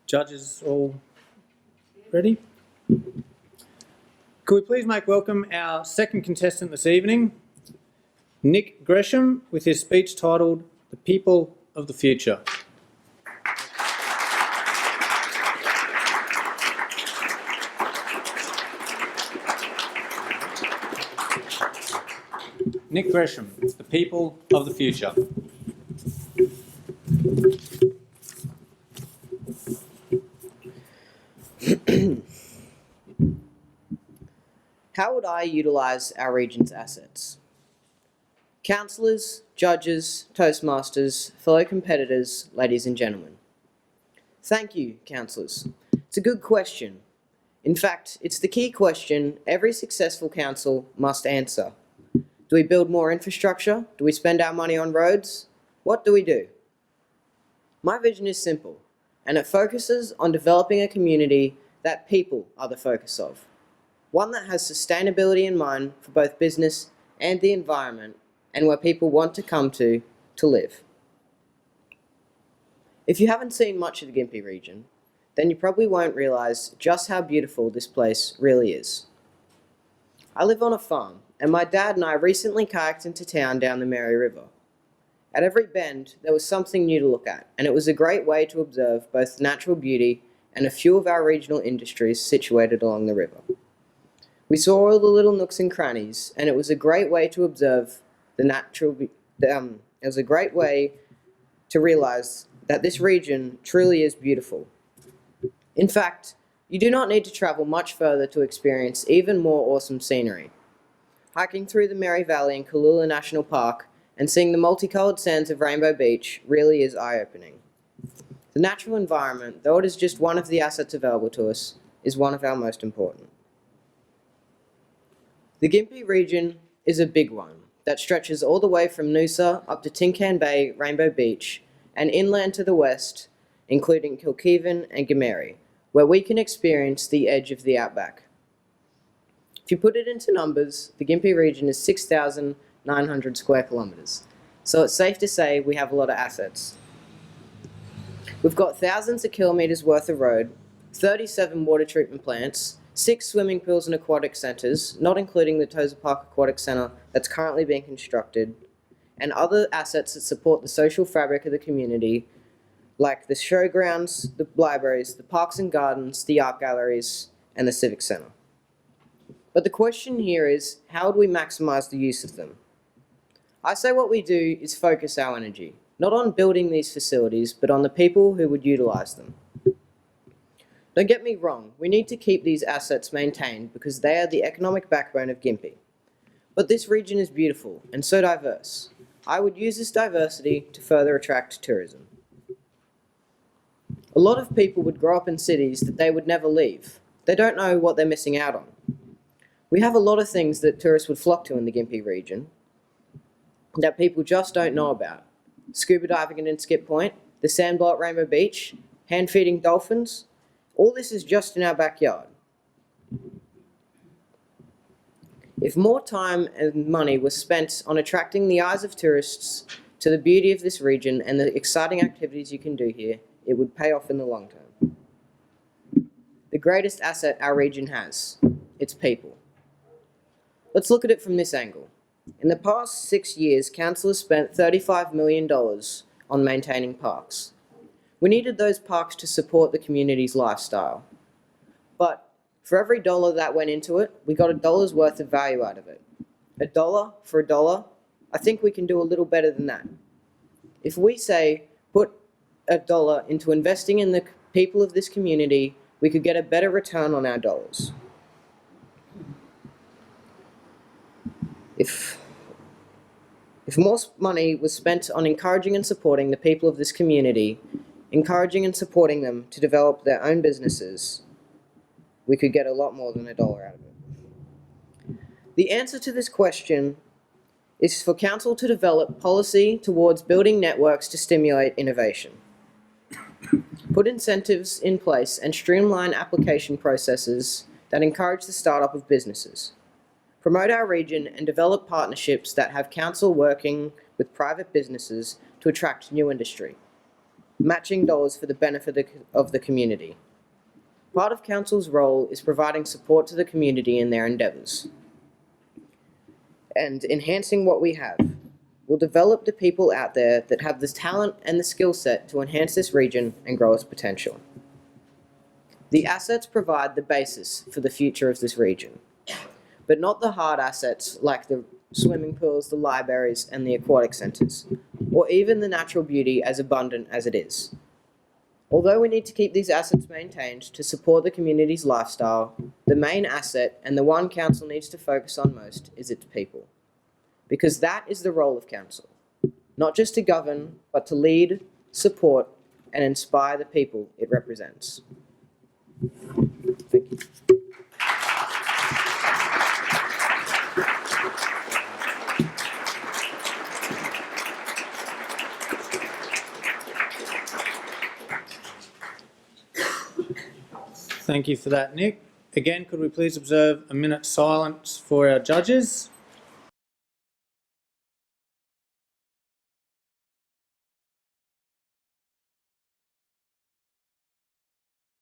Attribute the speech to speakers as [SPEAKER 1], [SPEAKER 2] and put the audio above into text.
[SPEAKER 1] Judges all ready? Could we please make welcome our second contestant this evening, Nick Gresham, with his speech titled The People of the Future. Nick Gresham, The People of the Future.
[SPEAKER 2] How would I utilise our region's assets? Councillors, judges, Toastmasters, fellow competitors, ladies and gentlemen. Thank you, councillors. It's a good question. In fact, it's the key question every successful council must answer. Do we build more infrastructure? Do we spend our money on roads? What do we do? My vision is simple, and it focuses on developing a community that people are the focus of. One that has sustainability in mind for both business and the environment, and where people want to come to live. If you haven't seen much of the Gympie region, then you probably won't realise just how beautiful this place really is. I live on a farm, and my dad and I recently kayaked into town down the Mary River. At every bend, there was something new to look at, and it was a great way to observe both the natural beauty and a few of our regional industries situated along the river. We saw all the little nooks and crannies, and it was a great way to observe it was a great way to realise that this region truly is beautiful. In fact, you do not need to travel much further to experience even more awesome scenery. Hiking through the Mary Valley in Cooloola National Park and seeing the multicoloured sands of Rainbow Beach really is eye-opening. The natural environment, though it is just one of the assets available to us, is one of our most important. The Gympie region is a big one that stretches all the way from Noosa up to Tin Can Bay, Rainbow Beach, and inland to the west, including Kilkivan and Gameri, where we can experience the edge of the outback. If you put it into numbers, the Gympie region is 6,900 square kilometres, so it's safe to say we have a lot of assets. We've got thousands of kilometres worth of road, 37 water treatment plants, 6 swimming pools and aquatic centres, not including the Tozer Park Aquatic Centre that's currently being constructed, and other assets that support the social fabric of the community, like the showgrounds, the libraries, the parks and gardens, the art galleries, and the civic centre. But the question here is, how do we maximise the use of them? I say what we do is focus our energy, not on building these facilities, but on the people who would utilise them. Don't get me wrong, we need to keep these assets maintained because they are the economic backbone of Gympie. But this region is beautiful and so diverse. I would use this diversity to further attract tourism. A lot of people would grow up in cities that they would never leave. They don't know what they're missing out on. We have a lot of things that tourists would flock to in the Gympie region that people just don't know about. Scuba diving in Skip Point, the sandbar at Rainbow Beach, hand-feeding dolphins. All this is just in our backyard. If more time and money was spent on attracting the eyes of tourists to the beauty of this region and the exciting activities you can do here, it would pay off in the long term. The greatest asset our region has, its people. Let's look at it from this angle. In the past 6 years, councillors spent $35 million on maintaining parks. We needed those parks to support the community's lifestyle. But for every dollar that went into it, we got $1 worth of value out of it. $1 for $1, I think we can do a little better than that. If we say, put $1 into investing in the people of this community, we could get a better return on our dollars. If more money was spent on encouraging and supporting the people of this community, encouraging and supporting them to develop their own businesses, we could get a lot more than $1 out of it. The answer to this question is for council to develop policy towards building networks to stimulate innovation. Put incentives in place and streamline application processes that encourage the startup of businesses. Promote our region and develop partnerships that have council working with private businesses to attract new industry. matching dollars for the benefit of the community. Part of Council's role is providing support to the community in their endeavours and enhancing what we have. We'll develop the people out there that have the talent and the skill set to enhance this region and grow its potential. The assets provide the basis for the future of this region, but not the hard assets like the swimming pools, the libraries, and the aquatic centres, or even the natural beauty as abundant as it is. Although we need to keep these assets maintained to support the community's lifestyle, the main asset, and the one Council needs to focus on most, is its people. Because that is the role of Council, not just to govern, but to lead, support, and inspire the people it represents. Thank you.
[SPEAKER 1] Thank you for that, Nick. Again, could we please observe a minute's silence for our judges?